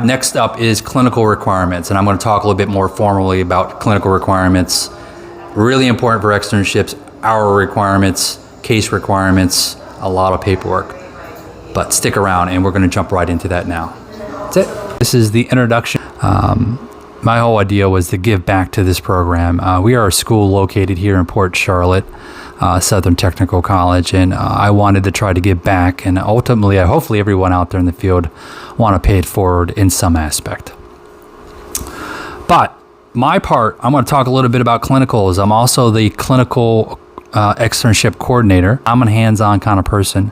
Next up is clinical requirements, and I'm going to talk a little bit more formally about clinical requirements. Really important for externships, hour requirements, case requirements, a lot of paperwork. But stick around and we're going to jump right into that now. That's it. This is the introduction. My whole idea was to give back to this program. We are a school located here in Port Charlotte, Southern Technical College, and I wanted to try to give back, and ultimately, hopefully everyone out there in the field want to pay it forward in some aspect. But my part, I'm going to talk a little bit about clinicals. I'm also the clinical externship coordinator. I'm a hands-on kind of person,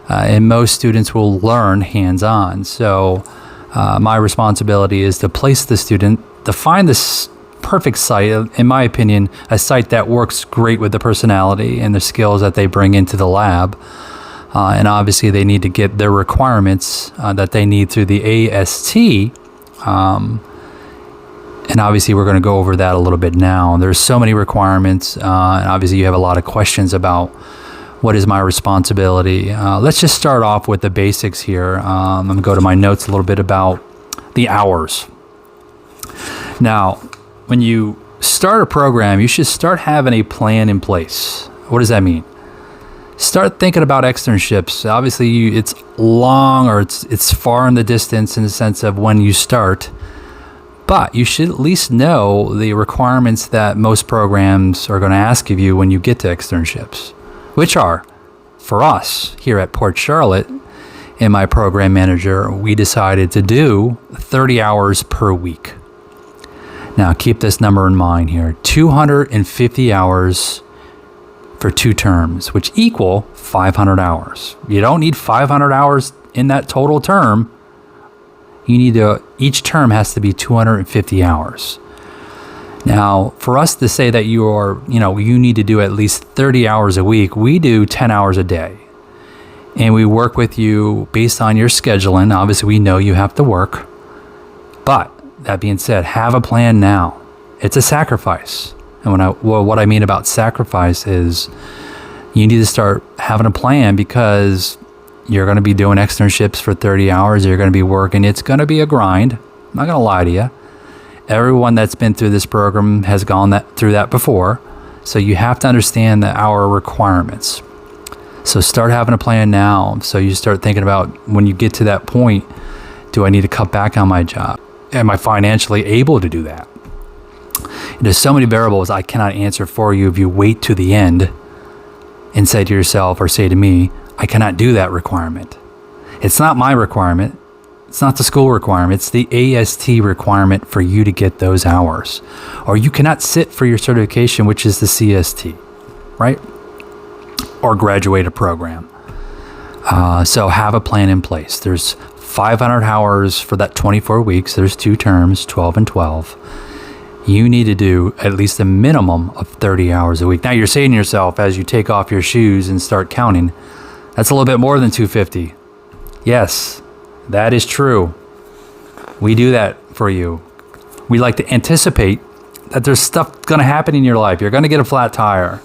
and most students will learn hands-on. So my responsibility is to place the student, to find this perfect site, in my opinion, a site that works great with the personality and the skills that they bring into the lab. And obviously they need to get their requirements that they need through the AST. And obviously we're going to go over that a little bit now. There's so many requirements, and obviously you have a lot of questions about what is my responsibility. Let's just start off with the basics here. I'm going to go to my notes a little bit about the hours. Now, when you start a program, you should start having a plan in place. What does that mean? Start thinking about externships. Obviously, it's long, or it's far in the distance in the sense of when you start, but you should at least know the requirements that most programs are going to ask of you when you get to externships, which are, for us here at Port Charlotte, and my program manager, we decided to do 30 hours per week. Now, keep this number in mind here, 250 hours for 2 terms, which equal 500 hours. You don't need 500 hours in that total term. You need to, each term has to be 250 hours. Now, for us to say that you need to do at least 30 hours a week, we do 10 hours a day. And we work with you based on your scheduling. Obviously, we know you have to work. But that being said, have a plan now. It's a sacrifice. And what I mean about sacrifice is you need to start having a plan, because you're going to be doing externships for 30 hours. You're going to be working. It's going to be a grind. I'm not going to lie to you. Everyone that's been through this program has gone through that before. So you have to understand the hour requirements. So start having a plan now. So you start thinking about, when you get to that point, do I need to cut back on my job? Am I financially able to do that? There's so many variables I cannot answer for you if you wait to the end and say to yourself, or say to me, I cannot do that requirement. It's not my requirement. It's not the school requirement. It's the AST requirement for you to get those hours. Or you cannot sit for your certification, which is the CST, right? Or graduate a program. So have a plan in place. There's 500 hours for that 24 weeks. There's 2 terms, 12 and 12. You need to do at least a minimum of 30 hours a week. Now you're saying to yourself, as you take off your shoes and start counting, that's a little bit more than 250. Yes, that is true. We do that for you. We like to anticipate that there's stuff going to happen in your life. You're going to get a flat tire.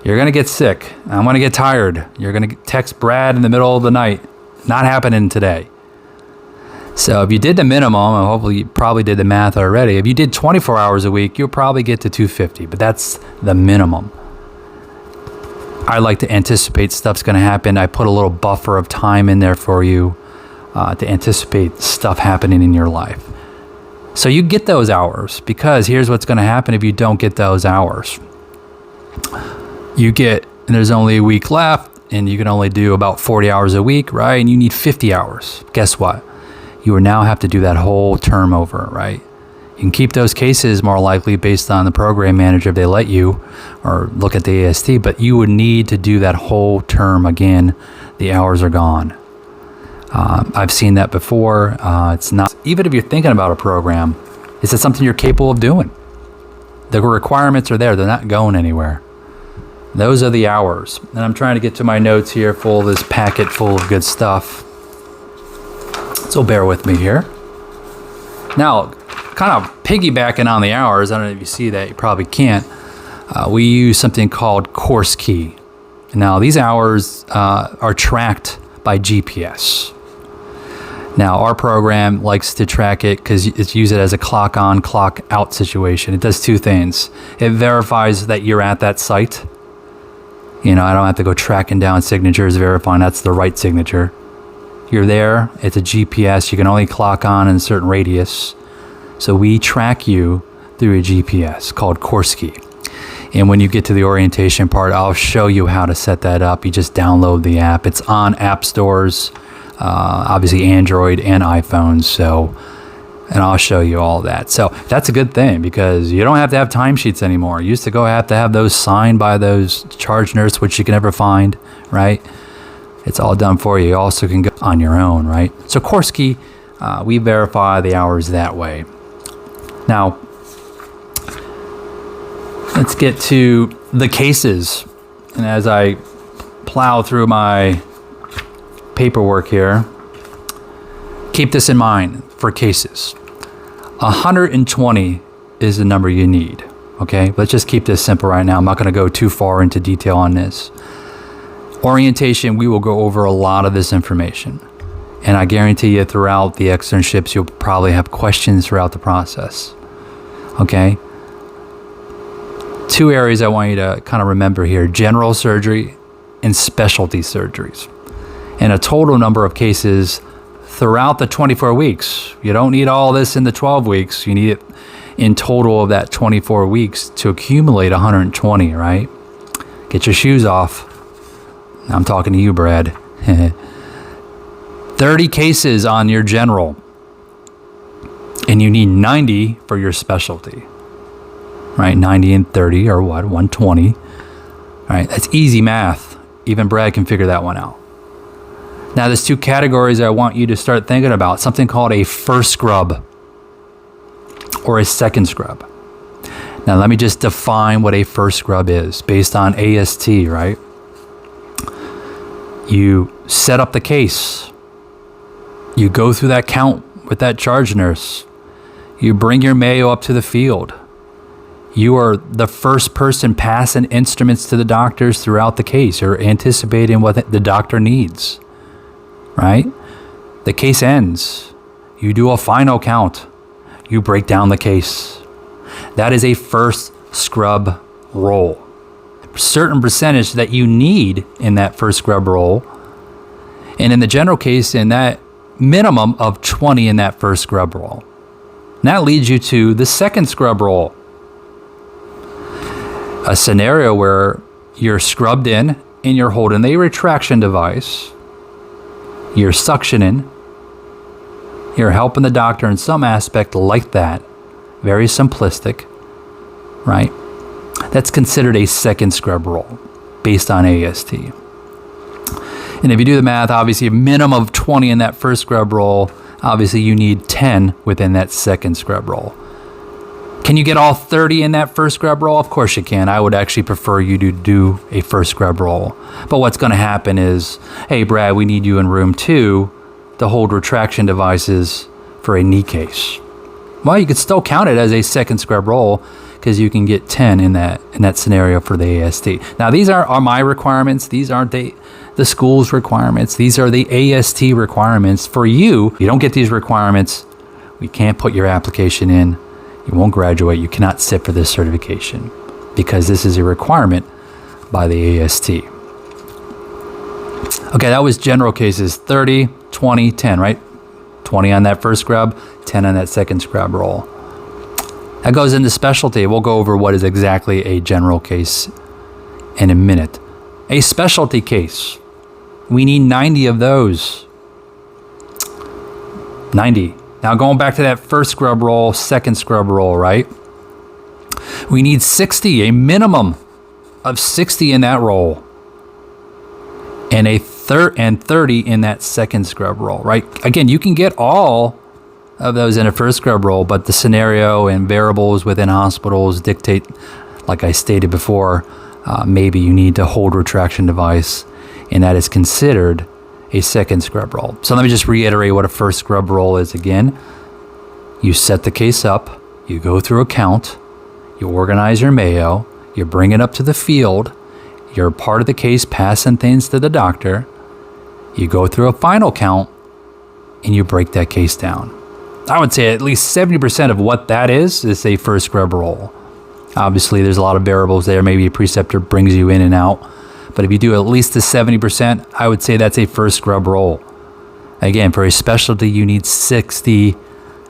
You're going to get sick. I'm going to get tired. You're going to text Brad in the middle of the night. Not happening today. So if you did the minimum, and hopefully you probably did the math already, if you did 24 hours a week, you'll probably get to 250, but that's the minimum. I like to anticipate stuff's going to happen. I put a little buffer of time in there for you to anticipate stuff happening in your life. So you get those hours, because here's what's going to happen if you don't get those hours. And there's only a week left, and you can only do about 40 hours a week, right? And you need 50 hours. Guess what? You will now have to do that whole term over, right? You can keep those cases more likely based on the program manager if they let you, or look at the AST, but you would need to do that whole term again. The hours are gone. I've seen that before. It's not, even if you're thinking about a program, is it something you're capable of doing? The requirements are there. They're not going anywhere. Those are the hours. And I'm trying to get to my notes here, full of this packet full of good stuff. So bear with me here. Now, kind of piggybacking on the hours, I don't know if you see that, you probably can't. We use something called Course Key. Now, these hours are tracked by GPS. Now, our program likes to track it because it's use it as a clock on, clock out situation. It does two things. It verifies that you're at that site. I don't have to go tracking down signatures, verifying that's the right signature. You're there. It's a GPS. You can only clock on in a certain radius. So we track you through a GPS called Korsky. And when you get to the orientation part, I'll show you how to set that up. You just download the app. It's on app stores, obviously Android and iPhones. And I'll show you all that. So that's a good thing because you don't have to have timesheets anymore. You used to have to have those signed by those charge nurse, which you can never find, right? It's all done for you. You also can go on your own, right? So Korsky, we verify the hours that way. Now, let's get to the cases. And as I plow through my paperwork here, keep this in mind for cases. 120 is the number you need, okay? Let's just keep this simple right now. I'm not going to go too far into detail on this. Orientation, we will go over a lot of this information. And I guarantee you throughout the externships, you'll probably have questions throughout the process, okay? Two areas I want you to kind of remember here: general surgery and specialty surgeries. And a total number of cases throughout the 24 weeks. You don't need all this in the 12 weeks. You need it in total of that 24 weeks to accumulate 120, right? Get your shoes off. I'm talking to you, Brad. 30 cases on your general. And you need 90 for your specialty. Right? 90 and 30 are what? 120. All right, that's easy math. Even Brad can figure that one out. Now, there's two categories I want you to start thinking about. Something called a first scrub or a second scrub. Now, let me just define what a first scrub is based on AST, right? You set up the case. You go through that count with that charge nurse. You bring your Mayo up to the field. You are the first person passing instruments to the doctors throughout the case. You're anticipating what the doctor needs, right? The case ends. You do a final count. You break down the case. That is a first scrub roll. Certain percentage that you need in that first scrub roll. And in the general case, in that minimum of 20 in that first scrub roll. And that leads you to the second scrub roll. A scenario where you're scrubbed in and you're holding a retraction device. You're suctioning. You're helping the doctor in some aspect like that. Very simplistic, right? That's considered a second scrub roll based on AST. And if you do the math, obviously a minimum of 20 in that first scrub roll. Obviously you need 10 within that second scrub roll. Can you get all 30 in that first scrub roll? Of course you can. I would actually prefer you to do a first scrub roll. But what's going to happen is, hey, Brad, we need you in room 2 to hold retraction devices for a knee case. Well, you could still count it as a second scrub roll because you can get 10 in that scenario for the AST. Now, these are my requirements. These aren't the school's requirements. These are the AST requirements for you. If you don't get these requirements, we can't put your application in. You won't graduate. You cannot sit for this certification because this is a requirement by the AST. Okay, that was general cases. 30, 20, 10, right? 20 on that first scrub, 10 on that second scrub roll. That goes into specialty. We'll go over what is exactly a general case in a minute. A specialty case. We need 90 of those. 90. Now going back to that first scrub roll, second scrub roll, right? We need 60, a minimum of 60 in that roll. And 30 in that second scrub roll, right? Again, you can get all of those in a first scrub roll, but the scenario and variables within hospitals dictate, like I stated before, maybe you need to hold retraction device, and that is considered a second scrub roll. So let me just reiterate what a first scrub roll is again. You set the case up, you go through a count, you organize your Mayo, you bring it up to the field, you're part of the case passing things to the doctor, you go through a final count, and you break that case down. I would say at least 70% of what that is a first scrub roll. Obviously, there's a lot of variables there. Maybe a preceptor brings you in and out. But if you do at least the 70%, I would say that's a first scrub roll. Again, for a specialty, you need 60,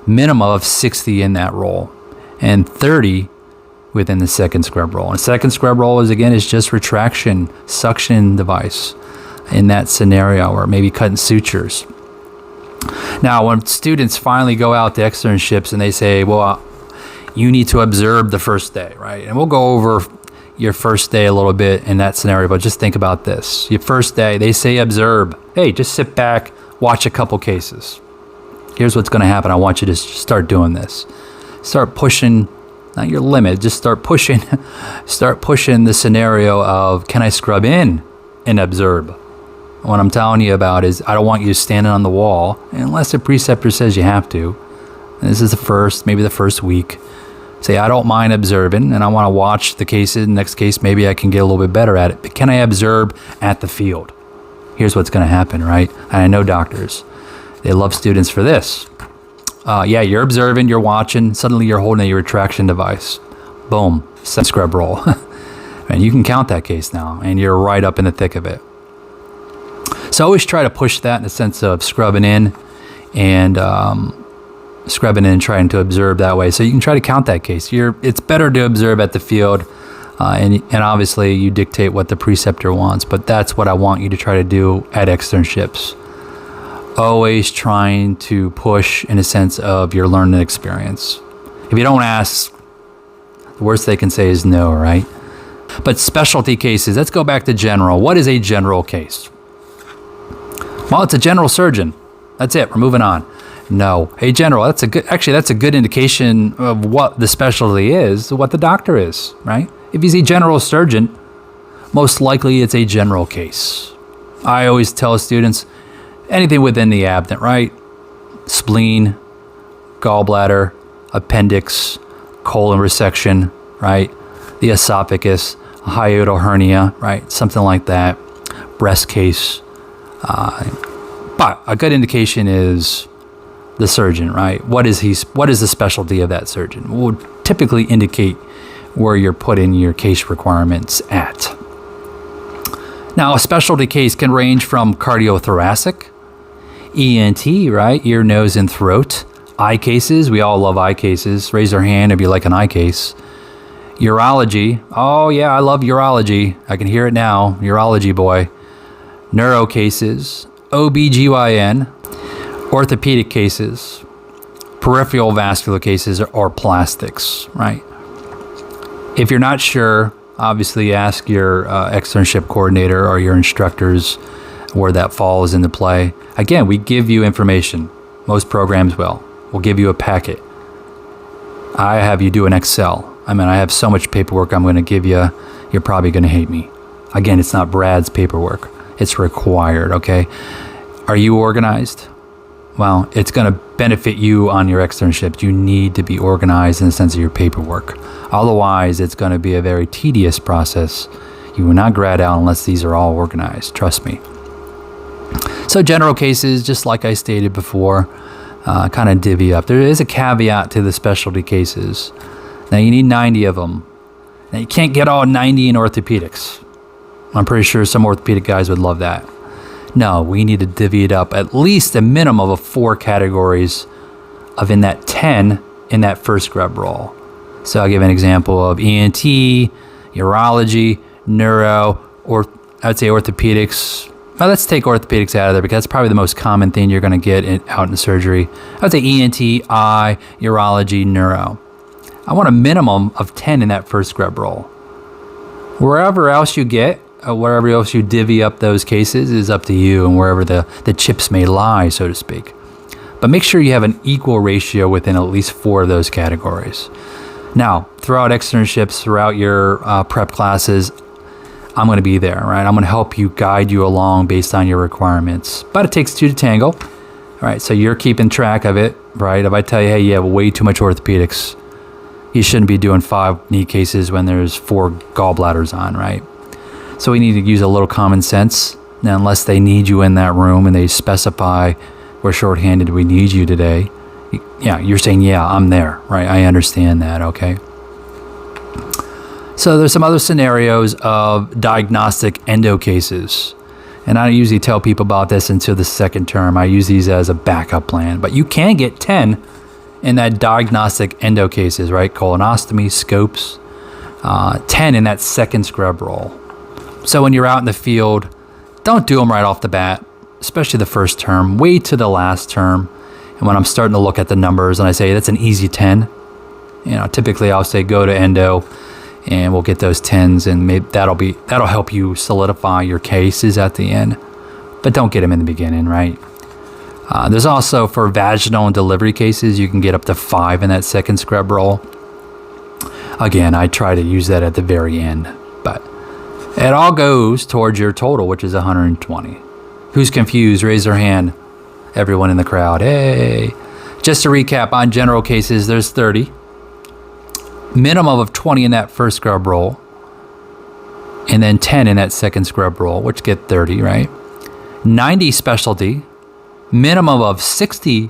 minimum of 60 in that roll, and 30 within the second scrub roll. And a second scrub roll is just retraction, suction device in that scenario, or maybe cutting sutures. Now, when students finally go out to externships and they say, well, you need to observe the first day, right? And we'll go over your first day a little bit in that scenario, but just think about this. Your first day, they say observe. Hey, just sit back, watch a couple cases. Here's what's going to happen. I want you to start doing this. Start pushing, not your limit, just start pushing the scenario of, can I scrub in and observe? What I'm telling you about is, I don't want you standing on the wall unless the preceptor says you have to. And this is maybe the first week. Say, I don't mind observing, and I want to watch the cases. Next case, maybe I can get a little bit better at it. But can I observe at the field? Here's what's going to happen, right? And I know doctors, they love students for this. You're observing, you're watching, suddenly you're holding a retraction device. Boom, scrub roll. And you can count that case now, and you're right up in the thick of it. So I always try to push that in the sense of scrubbing in and trying to observe that way. So you can try to count that case. It's better to observe at the field, and obviously you dictate what the preceptor wants, but that's what I want you to try to do at externships. Always trying to push in a sense of your learning experience. If you don't ask, the worst they can say is no, right? But specialty cases, let's go back to general. What is a general case? Well, it's a general surgeon. That's it. We're moving on. No, a general. That's a good indication of what the specialty is, what the doctor is, right? If he's a general surgeon, most likely it's a general case. I always tell students, anything within the abdomen, right? Spleen, gallbladder, appendix, colon resection, right? The esophagus, a hiatal hernia, right? Something like that. Breast case. But a good indication is the surgeon, right? What is the specialty of that surgeon? Will typically indicate where you're putting your case requirements at. Now, a specialty case can range from cardiothoracic, ENT, right? Ear, nose, and throat. Eye cases, we all love eye cases. Raise your hand if you like an eye case. Urology, oh yeah, I love urology. I can hear it now, urology boy. Neuro cases, OBGYN, orthopedic cases, peripheral vascular cases, or plastics, right? If you're not sure, obviously ask your externship coordinator or your instructors where that falls into play. Again, we give you information. Most programs will. We'll give you a packet. I have you do an Excel. I have so much paperwork I'm going to give you, you're probably going to hate me. Again, it's not Brad's paperwork. It's required, okay? Are you organized? Well, it's going to benefit you on your externship. You need to be organized in the sense of your paperwork. Otherwise, it's going to be a very tedious process. You will not grad out unless these are all organized. Trust me. So general cases, just like I stated before, kind of divvy up. There is a caveat to the specialty cases. Now, you need 90 of them. Now, you can't get all 90 in orthopedics. I'm pretty sure some orthopedic guys would love that. No, we need to divvy it up at least a minimum of 4 categories of in that 10 in that first scrub roll. So I'll give an example of ENT, urology, neuro, or I'd say orthopedics. Well, let's take orthopedics out of there because that's probably the most common thing you're going to get out in surgery. I'd say ENT, eye, urology, neuro. I want a minimum of 10 in that first scrub roll. Wherever else you get, wherever else you divvy up those cases is up to you and wherever the chips may lie, so to speak. But make sure you have an equal ratio within at least 4 of those categories. Now, throughout externships, throughout your prep classes, I'm going to be there, right? I'm going to help you, guide you along based on your requirements. But it takes 2 to tango, right? So you're keeping track of it, right? If I tell you, hey, you have way too much orthopedics, you shouldn't be doing 5 knee cases when there's 4 gallbladders on, right? So we need to use a little common sense. Now, unless they need you in that room and they specify we're shorthanded, we need you today. Yeah, you're saying, yeah, I'm there, right? I understand that, okay? So there's some other scenarios of diagnostic endo cases. And I don't usually tell people about this until the second term. I use these as a backup plan. But you can get 10 in that diagnostic endo cases, right? Colonostomy, scopes, 10 in that second scrub roll. So when you're out in the field, don't do them right off the bat, especially the first term. Wait to the last term. And when I'm starting to look at the numbers and I say, that's an easy 10, typically I'll say go to endo and we'll get those 10s, and maybe that'll help you solidify your cases at the end. But don't get them in the beginning, right? There's also, for vaginal and delivery cases, you can get up to 5 in that second scrub roll. Again, I try to use that at the very end, but it all goes towards your total, which is 120. Who's confused? Raise their hand. Everyone in the crowd. Hey. Just to recap, on general cases, there's 30. Minimum of 20 in that first scrub roll, and then 10 in that second scrub roll, which get 30, right? 90 specialty, minimum of 60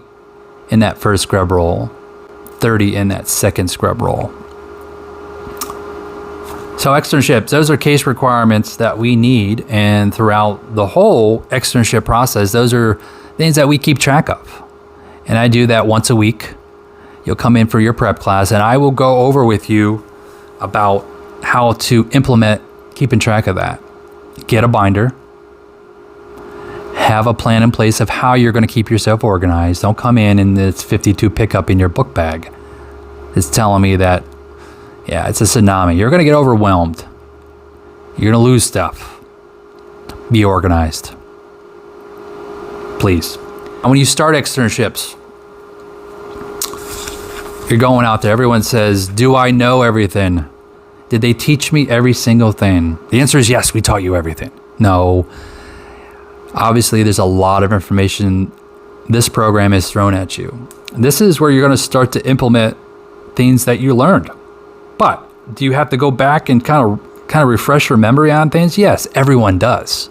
in that first scrub roll, 30 in that second scrub roll. So externships, those are case requirements that we need, and throughout the whole externship process, those are things that we keep track of. And I do that once a week. You'll come in for your prep class, and I will go over with you about how to implement keeping track of that. Get a binder. Have a plan in place of how you're going to keep yourself organized. Don't come in and it's 52 pickup in your book bag. It's telling me that, yeah, it's a tsunami. You're going to get overwhelmed. You're going to lose stuff. Be organized. Please. And when you start externships, you're going out there. Everyone says, do I know everything? Did they teach me every single thing? The answer is yes, we taught you everything. No. Obviously, there's a lot of information this program is thrown at you. This is where you're going to start to implement things that you learned. But do you have to go back and kind of refresh your memory on things? Yes, everyone does.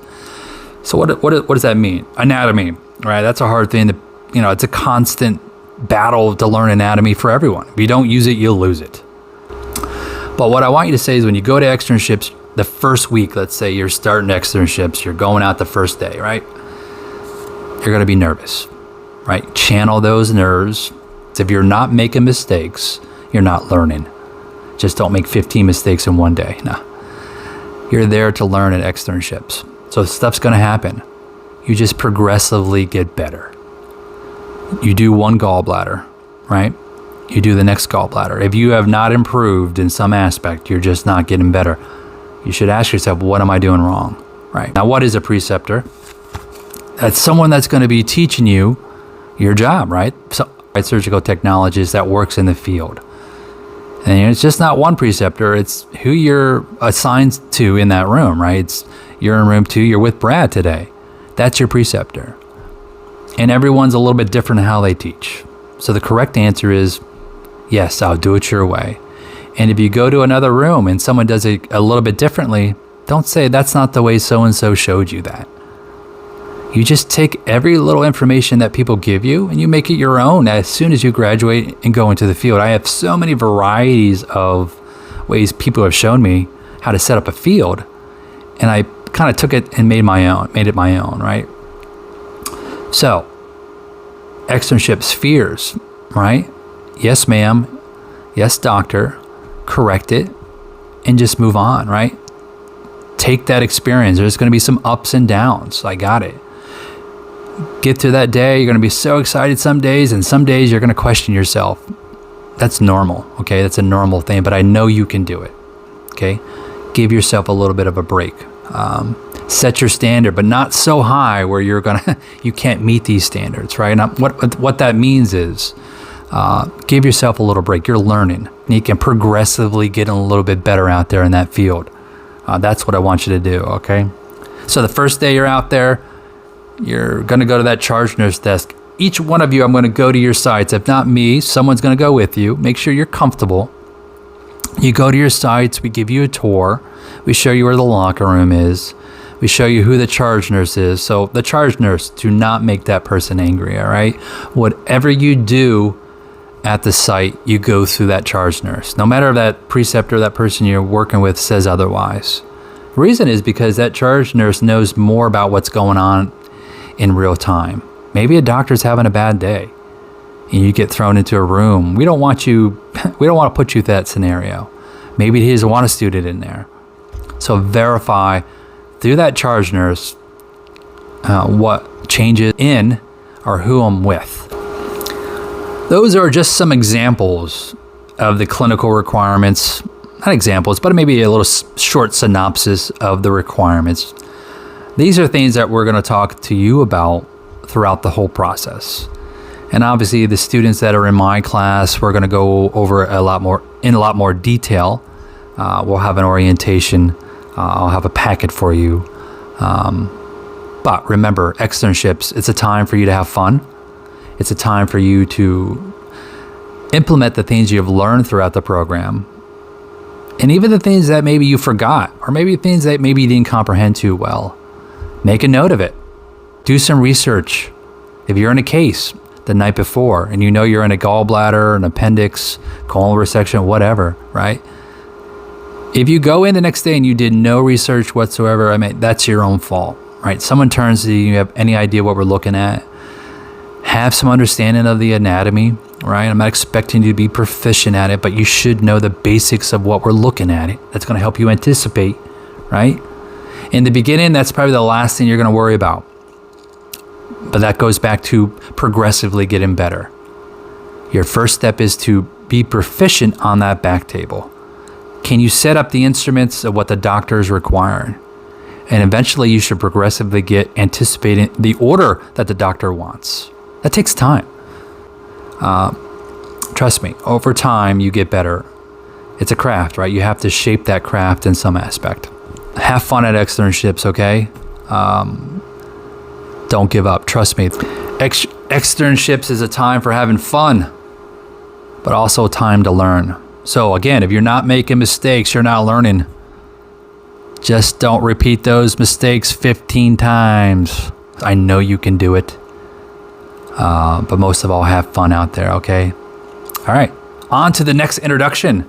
So what does that mean? Anatomy, right? That's a hard thing to, it's a constant battle to learn anatomy for everyone. If you don't use it, you'll lose it. But what I want you to say is when you go to externships, the first week, let's say you're starting externships, you're going out the first day, right? You're going to be nervous, right? Channel those nerves. If you're not making mistakes, you're not learning. Just don't make 15 mistakes in one day. No. You're there to learn at externships. So stuff's going to happen. You just progressively get better. You do one gallbladder, right? You do the next gallbladder. If you have not improved in some aspect, you're just not getting better. You should ask yourself, what am I doing wrong? Right. Now, what is a preceptor? That's someone that's going to be teaching you your job, right? So, surgical technologist that works in the field. And it's just not one preceptor. It's who you're assigned to in that room, right? You're in room 2. You're with Brad today. That's your preceptor. And everyone's a little bit different in how they teach. So the correct answer is, yes, I'll do it your way. And if you go to another room and someone does it a little bit differently, don't say that's not the way so-and-so showed you that. You just take every little information that people give you and you make it your own as soon as you graduate and go into the field. I have so many varieties of ways people have shown me how to set up a field, and I kind of took it and made it my own, right? So, externship spheres, right? Yes, ma'am. Yes, doctor. Correct it and just move on, right? Take that experience. There's going to be some ups and downs. I got it. Get to that day. You're going to be so excited some days, and some days you're going to question yourself. That's normal, okay? That's a normal thing, but I know you can do it, okay? Give yourself a little bit of a break. Set your standard, but not so high where you can't meet these standards, right? Now, what that means is give yourself a little break. You're learning. And you can progressively get a little bit better out there in that field. That's what I want you to do, okay? So the first day you're out there, you're going to go to that charge nurse desk. Each one of you, I'm going to go to your sites. If not me, someone's going to go with you. Make sure you're comfortable. You go to your sites. We give you a tour. We show you where the locker room is. We show you who the charge nurse is. So the charge nurse, do not make that person angry, all right? Whatever you do at the site, you go through that charge nurse. No matter if that preceptor, that person you're working with says otherwise. The reason is because that charge nurse knows more about what's going on in real time. Maybe a doctor's having a bad day and you get thrown into a room. We don't want to put you through that scenario. Maybe he doesn't want a student in there. So verify through that charge nurse what changes in or who I'm with. Those are just some examples of the clinical requirements. Not examples, but maybe a little short synopsis of the requirements. These are things that we're going to talk to you about throughout the whole process. And obviously the students that are in my class, we're going to go over in a lot more detail. We'll have an orientation. I'll have a packet for you. But remember, externships, it's a time for you to have fun. It's a time for you to implement the things you've learned throughout the program. And even the things that maybe you forgot, or maybe things that maybe you didn't comprehend too well. Make a note of it. Do some research. If you're in a case the night before and you know you're in a gallbladder, an appendix, colon resection, whatever, right? If you go in the next day and you did no research whatsoever, I mean, that's your own fault, right? Someone turns to you, you have any idea what we're looking at. Have some understanding of the anatomy, right? I'm not expecting you to be proficient at it, but you should know the basics of what we're looking at. That's going to help you anticipate, right? In the beginning, that's probably the last thing you're going to worry about. But that goes back to progressively getting better. Your first step is to be proficient on that back table. Can you set up the instruments of what the doctor is requiring? And eventually you should progressively get anticipating the order that the doctor wants. That takes time. Trust me, over time you get better. It's a craft, right? You have to shape that craft in some aspect. Have fun at externships, okay? Don't give up. Trust me. Externships is a time for having fun, but also a time to learn. So again, if you're not making mistakes, you're not learning. Just don't repeat those mistakes 15 times. I know you can do it. But most of all, have fun out there, okay? All right, on to the next introduction.